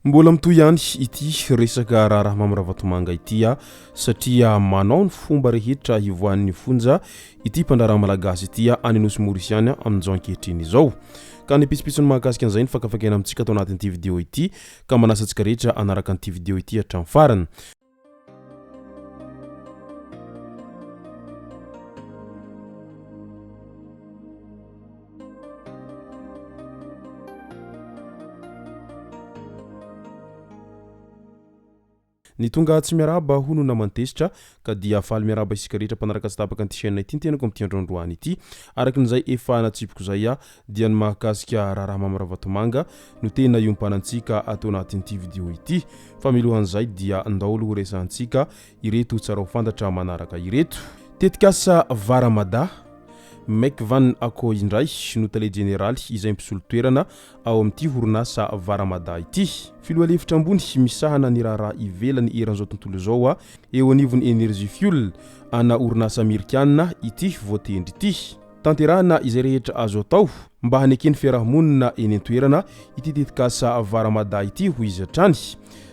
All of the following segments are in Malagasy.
Mbola mitoy ihany ity resaka raha mamy Ravatomanga ity satria manao ny fomba rehetra Hivoany ny Fonja ity mpandraraha malagasy ity any Nosy Morisiany amin'izao ankehitriny izao. Ka ny episipitsony mahakasika an'izay ny fakafakena amintsika atao anatin'ity vidéo ity ka manasa antsika rehetra anaraka an'ity vidéo ity hatramin'ny farany. Ny tonga tsy miaraba hono namantesitra ka dia faly miaraba isika rehetra mpanaraka sy tapaka an'ity chaîne ity tenako amin'ity androandroany ity arakin'izay efa natsipiko zay dia ny mahakasika raha mamy Ravatomanga no tena iompanantsika atao anatin'ity vidéo ity fa milohan'izay dia andao resantsika ireto tsara ho fantatra manaraka ireto. Tetikasa varamada Van ako indray notale generaly izay mpisolo toerana ao amin'ity orinasa varamada ity. Filoalefitra ambony misahana ny raha ivelany eran'izao tontolo izao eo anivon'ny énergie fuel ana orinasa amerikanina ity voatendry ity. Tanterahana izay rehetra azo atao mba hanekeny fiarahamonina eny an-toerana ity tetikasa varamada ity ho izy hatrany.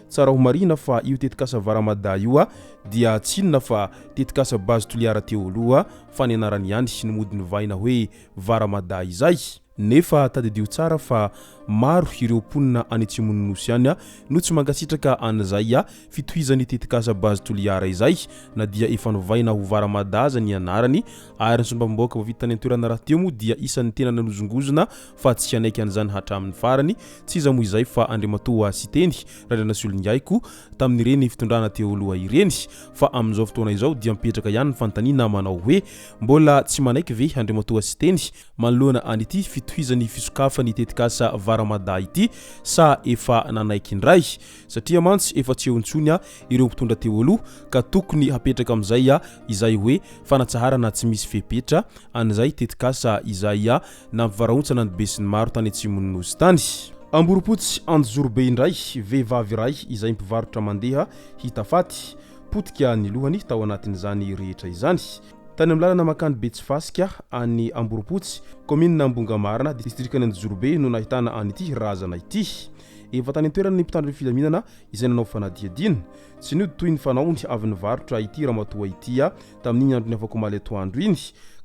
Tsara ho marina fa io tetikasa varamada io dia tsinona fa tetikasa base toliara teo aloha fa ny anarany ihany sy nomodiny vaina hoe varamada izay. Nefa tadidio tsara fa maro ireo mponina any Atsimon'ny Nosy ihany no tsy mankasitraka an'izay fitohizany tetikasa base toliara izay na dia efa novaina ho varamada aza ny anarany ary ny sombamboaka vita tany an-toerana raha teo moa dia isan'ny tena nanozongozona fa tsy anaiky an'izany hatramin'ny farany tsy iza moa izay fa andrimatoa sy teny randrana sy olongaiko tamin'ireny fitondrana teo aloha ireny fa amin'izao fotoana izao dia mipetraka ihany ny fanontaniana manao hoe mbola tsy manaiky ve andrimatoa sy teny manoloana an'ity fitohizany fisokafany tetikasa varamada ity sa efa nanaiky indray satria mantsy efa tsy eo intsony ireo mpitondra teo aloha ka tokony hapetraka amin'izay izay hoe fanatsaharana tsy misy fepetra an'izay tetikasa izay nampivaraontsana ny be sy ny maro tany Atsimon'ny Nosy tany. Amboropotsy Anjorobe indray vehivavy iray izay mpivarotra mandeha hita faty potika ny lohany tao anatin'izany rehetra izany. Tany amin'ny lalana makany Betsifasika any Amboropotsy commune Ambongamarina distrikany Anjorobe no nahitana an'ity razana ity. Efa tany an-toerana ny mpitandro ny filaminana izay nanao fanadihadina tsy niody toy ny fanaony avy nivarotra ity ramatoa ity tamin'iny andro ny afaka omaly atoandro iny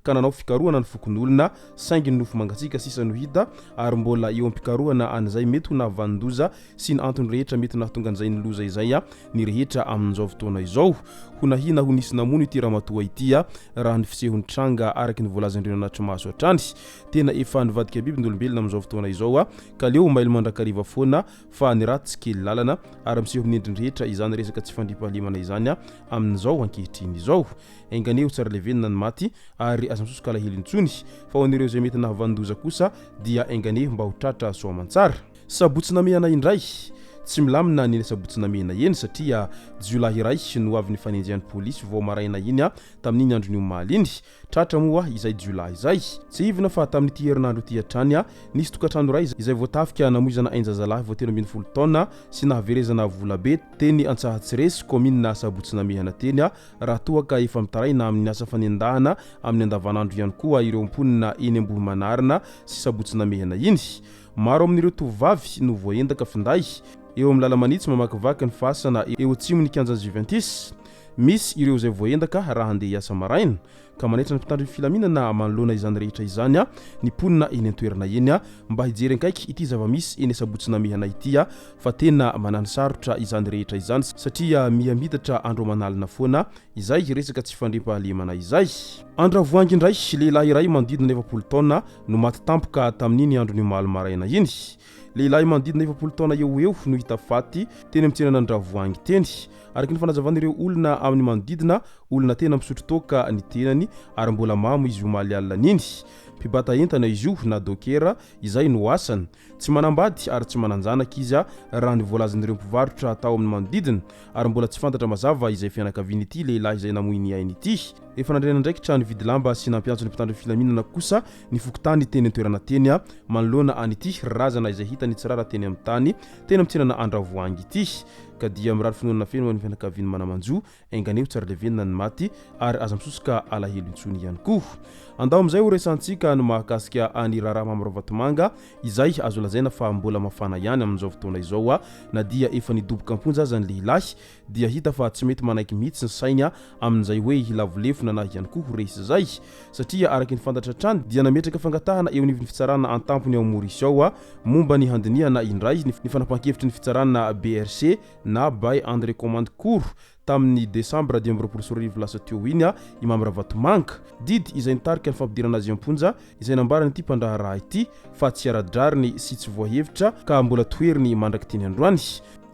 ka nanao fikarohana ny fokon'olona saingy ny nofo mangatsika sisa no hita ary mbola eo am-pikarohana an'izay mety ho nahavandoza sy ny antony rehetra mety nahatonga an'izay ny loza izay ny rehetra amin'izao fotoana izao. Ho nahina ho nisy namono ity ramatoa ity raha ny fisehony tranga araky ny voalazandreo anatry maso hatrany tena efa nivadika biby n'olombelona amin'izao fotoana izao ka leo maily mandrakariva foana fa ny ratsy kely lalana ary miseho amin'ny endriny rehetra izany resaka tsy fandriampahalemana izany amin'izao ankehitriny izao. Enganeo tsara levenina ny maty ary aza misosoka alahelo intsony fa ho an'ireo izay mety nahavandoza kosa dia engane mba ho tratra soa aman-tsara. Sabotsina mehana indray tsy milamina ny sabotsina mehana eny satria jiolahy iray no avy nifanenjehan'ny polisy vao maraina iny tamin'iny andro ny omaly iny tratra moa izay jiolahy izay tsy hivina fa tamin'ity herinandro ity hatrany nisy tokantrano iray izay voatafika namoizana ainjazalahy vao 13 taona sy nahaverezana vola be teny Antsahatsiresy commune sabotsina mehana teny raha toaka efa mitaraina amin'ny asa fanendahana amin'ny andavanandro ihany koa ireo mponina eny Ambohimanarina sy sabotsina mehana iny. Maro amin'ireo tovovavy no voaendaka finday eo amin'ny lalamanitsy mamakivaky ny fasana eo atsimon'ny kianja Juventus. Misy ireo izay voaendaka raha handeha hiasa maraina ka manaitra ny mpitandro ny filaminana manoloana izany rehetra izany ny mponina eny an-toerana eny mba hijery ankaiky ity zava-misy eny sabotsina mehana ity fa tena manano sarotra izany rehetra izany satria mihamitatra andro manalina foana izay resaka tsy fandriampahalemana izay. Andravoangy indray lehilahy iray manodidina 20 taona no maty tampoka tamin'iny andro ny omaly maraina iny. Lehilahy manodidina 20 taona eo no hita faty teny amin'ny tsenana Andravoangy teny araky ny fanazavana ireo olona amin'ny manodidina olona tena misotro toka ny tenany ary mbola mamo izy omaly alina iny. Mpibata entana izy io na dokera izay no asany tsy manambady ary tsy mananjanaka izy raha ny voalazan'ireo mpivarotra tao amin'ny manodidina ary mbola tsy fantatra mazava izay fianakaviany ity lehilahy izay namoiny ainy ity. Efa nandrena ndraikitra ny vidy lamba sy nampiantso ny mpitandro filaminana kosa ny fokotany teny an-toerana teny manoloana an'ity razana izay hita ny tsirara teny amin'ny tany teny amin'ny tsenana Andravoangy ity ka dia mirary finoana feno ny fianakaviany manamanjo enganeo tsara levenina ny maty ary aza misosoka alahelo intsony ihany koa. Andao amin'izay ho resantsika midika no mahakasika any Araho Mamy Ravatomanga izay azo lazaina fa mbola mafana ihany amin'izao fotoana izao na dia efa nidoboka amponja aza ny lehilahy dia hita fa tsy mety manaiky mihitsy ny sainy amin'izay hoe hilavolefona na ihany koa ho resy zay satria araky ny fantatra hatrany dia nametraka fangatahana eo ny fitsarana an-tampony ao Maurice ao momba ny handinihana indray ny fanapahan-kevitry ny fitsarana BRC na by André Commande Cour tamin'ny Desambre 2024 lasa teo iny i Mamy Ravatomanga didy izay nitarika ny fampidirana azy amponja izay nambarany ity mpandraha raha ity fa tsy ara-drariny sy tsy voahevitra ka mbola toeriny mandraky tiany androany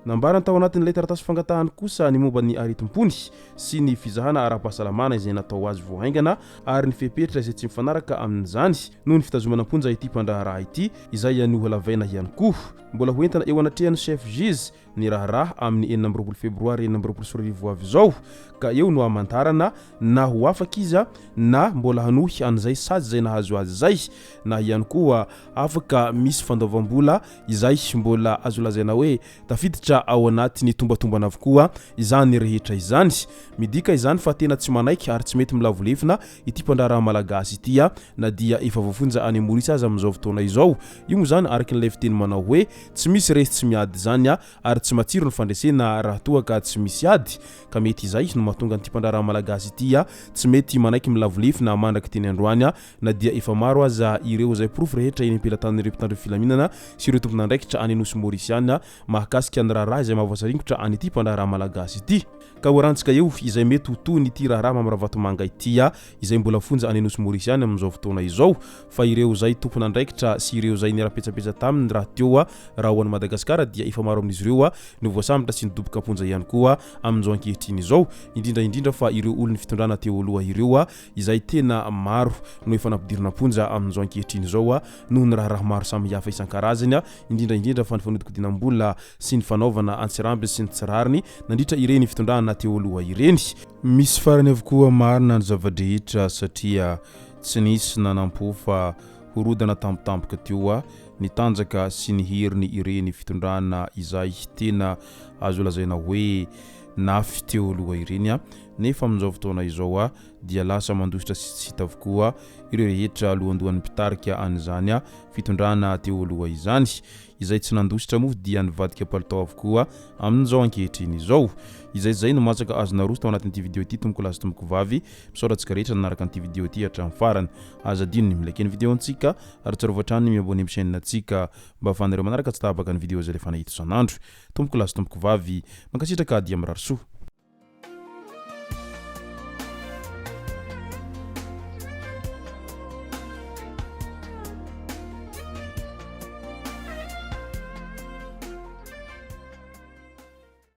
nambarany tao anatin'ilay taratasy fangatahany kosa ny momba ny areti-pony sy ny fizahana ara-pahasalamana izay natao azy voahaingana ary ny fepetra izay tsy mifanaraka amin'izany noho ny fitazomana amponja ity mpandraha raha ity izay no halavaina ihany koa mbola hoentana eo anatrehany chef juge ny raharaha amin'ny 24 febroary 2024 avy izao ka eo no amantarana na ho afaka izy na mbola hanohy an'izay sady izay nahazo azy zay na ihany koa afaka misy fandaovam-bola izay mbola azo lazaina hoe tafiditra ao anatin'ny tombatombana avokoa izany rehetra izany midika izany fa tena tsy manaiky ary tsy mety milavolefina ity mpandraha malagasy ity na dia efa voafonja any Maurice aza amin'izao fotoana izao io zany araky ny lefiteny manao hoe tsy misy resy tsy miady zany ary tsy matsiro ny fandresena raha toa ka tsy misy ady ka mety izay no mahatonga ny mpandraha malagasy ity tsy mety manaiky milavolefina mandraky teny androany na dia efa maro aza ireo zay proof rehetra eny ampelantan'ireo mpitandro filaminana sy ireo tompon'andraikitra any Anosy Mauriciana mahakasika ny raharaha izay mahavoasaringotra any ity mpandraha malagasy ity ka horantsika eo izay mety ho toy ity raharaha Mamy Ravatomanga ity izay mbola fonja any Anosy Mauriciana amin'izao fotoana izao fa ireo zay tompon'andraikitra sy ireo zay niara-petsapetsa taminy raha teo raha ho an'i Madagasikara dia efa maro amin'izy ireo no voasambotra sy nidoboka amponja ihany koa amin'izao ankehitriny izao indrindra fa ireo olony fitondrana teo aloha ireo izay tena maro no efa nampidirina amponja amin'izao ankehitriny izao noho ny raharaha maro samihafa isan-karazany indrindra fa ny fanodikodinam-bola sy ny fanaovana antsirambiny sy ny tsirariny nandritra ireny fitondrana teo aloha ireny misy farany avokoa marina ny zavadrehetra satria tsy nisy nanampofa horodana tampotampoka teo ny tanjaka sy ny heriny ireny fitondrana izay tena azo lazaina hoe nafy teo aloha ireny nefa amin'izao fotoana izao dia lasa mandositra sy tsy hita avokoa ireo rehetra alohandohan'ny mpitarika an'izany fitondrana teo aloha izany izay tsy nandositra moa dia nivadika palitao avokoa amin'izao ankehitriny izao izay no matsaka azona roso tao anatin'ity video ity tomboko lazy tomboko vavy misaorantsika rehetra nanaraka an'ity video ity hatramin'ny farany azadino ny milike ny video antsika ary tsarovatrany miabone amin'ny chaîne antsika mba ahafahanareo manaraka tsy tabaka ny video zay rehefa nahita isan'andro tomboko lazy tomboko vavy mankasitraka dia mirary soa